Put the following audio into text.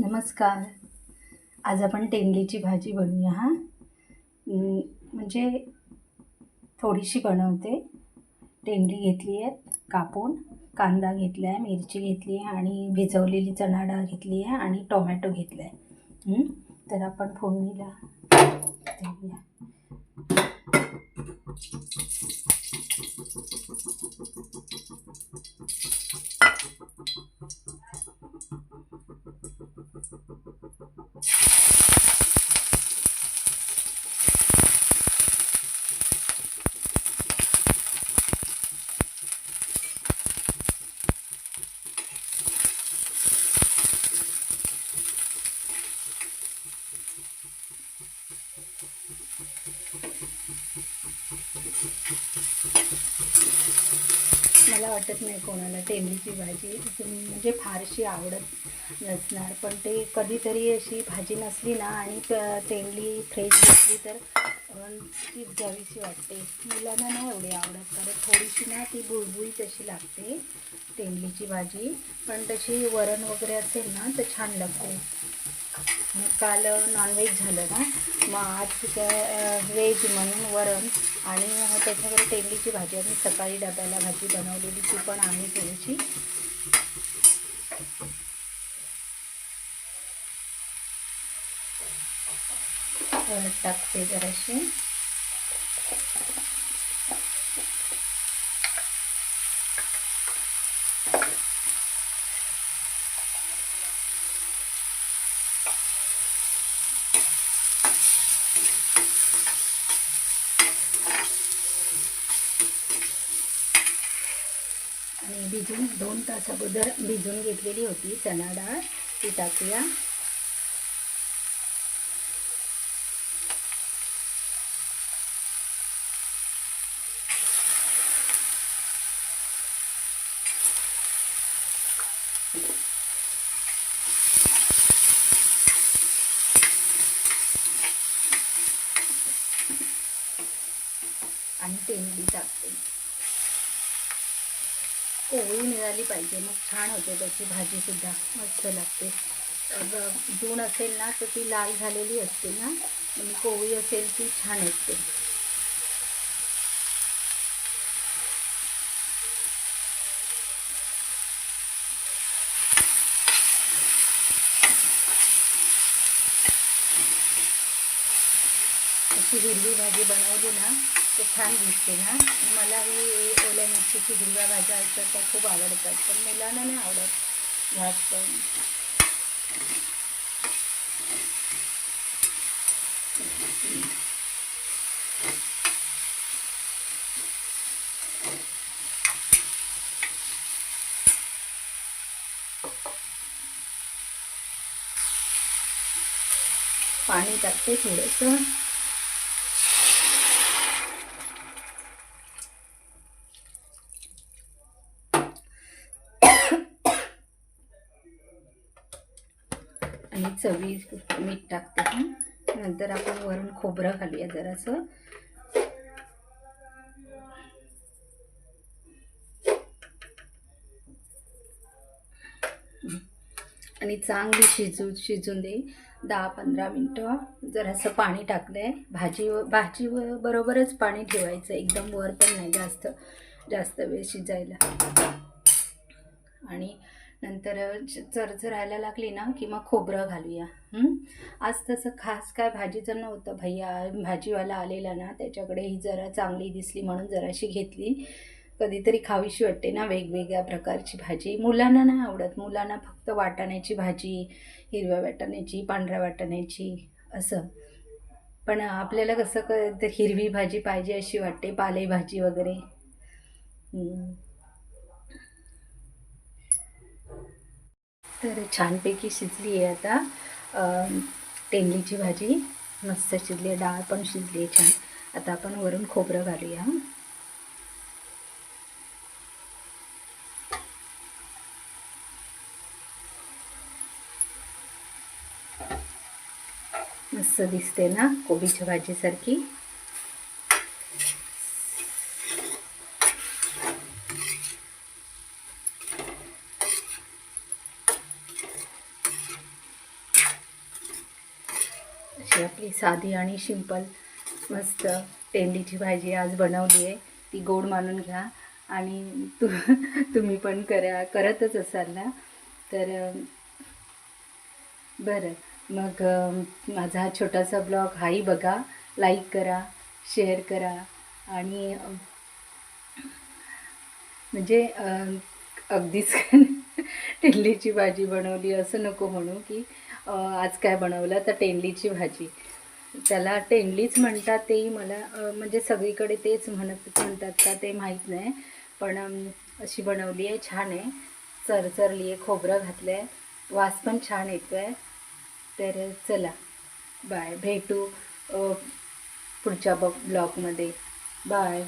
नमस्कार. आज आपण तेंडलीची भाजी बनवूया हां. म्हणजे थोडीशी बनवते. तेंडली घेतली आहे कापून, कांदा घेतला आहे, मिरची घेतली आहे आणि भिजवलेली चणा डाळ घेतली आहे आणि टोमॅटो घेतला आहे. तर आपण फोडणीला देऊया. मला वाटत नाही कोणाला तेंडलीची भाजी म्हणजे फारशी आवडत नसणार, पण ते कधीतरी अशी भाजी नसली ना आणि तेंडली फ्रेश घेतली तर ती घ्यावीशी वाटते. मुलांना नाही एवढी आवडत, कारण थोडीशी ना ती बुळबुळीत अशी लागते तेंडलीची भाजी, पण तशी वरण वगैरे असेल ना तर छान लागते. काल नॉनव्हेज झालं ना, मग आज व्हेज म्हणून वरण आणि त्याच्यावर तेंडलीची भाजी. आणि सकाळी डब्याला भाजी बनवलेली ती पण आम्ही थोडीशी टाकते जराशी. आणि 2 तास अगोदर भिजून घेतलेली होती चणा डाळ, ती टाकूया. आणि तेंडली टाकते. कोवळी मिळाली पाहिजे, मग छान होते त्याची भाजीसुद्धा, मस्त लागते. जून असेल ना तर ती लाल झालेली असते ना, आणि कोवळी असेल ती छान असते. अशी हिरवी भाजी बनवली ना तर छान दिसते ना. मला ही ओल्या मिरचीची हिरव्या भाज्या असतात त्या खूप आवडतात, पण मुलांना नाही आवडत जास्त. पाणी टाकते थोडंसं. आणि चवी मीठ टाकते. नंतर आपण वरून खोबरं घालूया जरासं. आणि चांगली शिजून दे 10-15 मिनटं. जरासं पाणी टाकलं आहे. भाजी बरोबरच पाणी ठेवायचं, एकदम वर पण नाही, जास्त वेळ शिजायला. आणि नंतर चरचरायला लागली ना की मग खोबरं घालूया. आज तसं खास काय भाजीचं नव्हतं. भाजीवाला आलेला ना, त्याच्याकडे ही जरा चांगली दिसली म्हणून जराशी घेतली. कधीतरी खावीशी वाटते ना वेगवेगळ्या प्रकारची भाजी. मुलांना नाही आवडत. मुलांना फक्त वाटाण्याची भाजी, हिरव्या वाटाण्याची, पांढऱ्या वाटाण्याची असं. पण आपल्याला कसं तर हिरवी भाजी पाहिजे अशी वाटते, पालेभाजी वगैरे. तर छानपैकी शिजली आहे आता तेंडलीची भाजी. मस्त शिजली आहे, डाळ पण शिजली आहे छान. आता आपण वरून खोबरं घालूया. मस्त दिसते ना कोबीच्या भाजीसारखी. अशी आपली साधी आणि सिंपल मस्त तेंडलीची भाजी आज बनवली आहे. ती गोड मानून घ्या आणि तुम्ही पण करतच असाल ना. तर बरं, मग माझा हा छोटासा ब्लॉग हाही बघा, लाईक करा, शेअर करा आणि म्हणजे अगदीच तेंडलीची भाजी बनवली असं नको म्हणू की आज काय बनवलं तर तेंडलीची भाजी. त्याला तेंडलीच म्हणतात तेही मला म्हणजे सगळीकडे तेच म्हणतात का ते माहीत नाही. पण अशी बनवली आहे, छान आहे, चरचरली आहे, खोबरं घातलं आहे, वास पण छान येतो आहे. तर चला बाय, भेटू पुढच्या ब्लॉगमध्ये. बाय.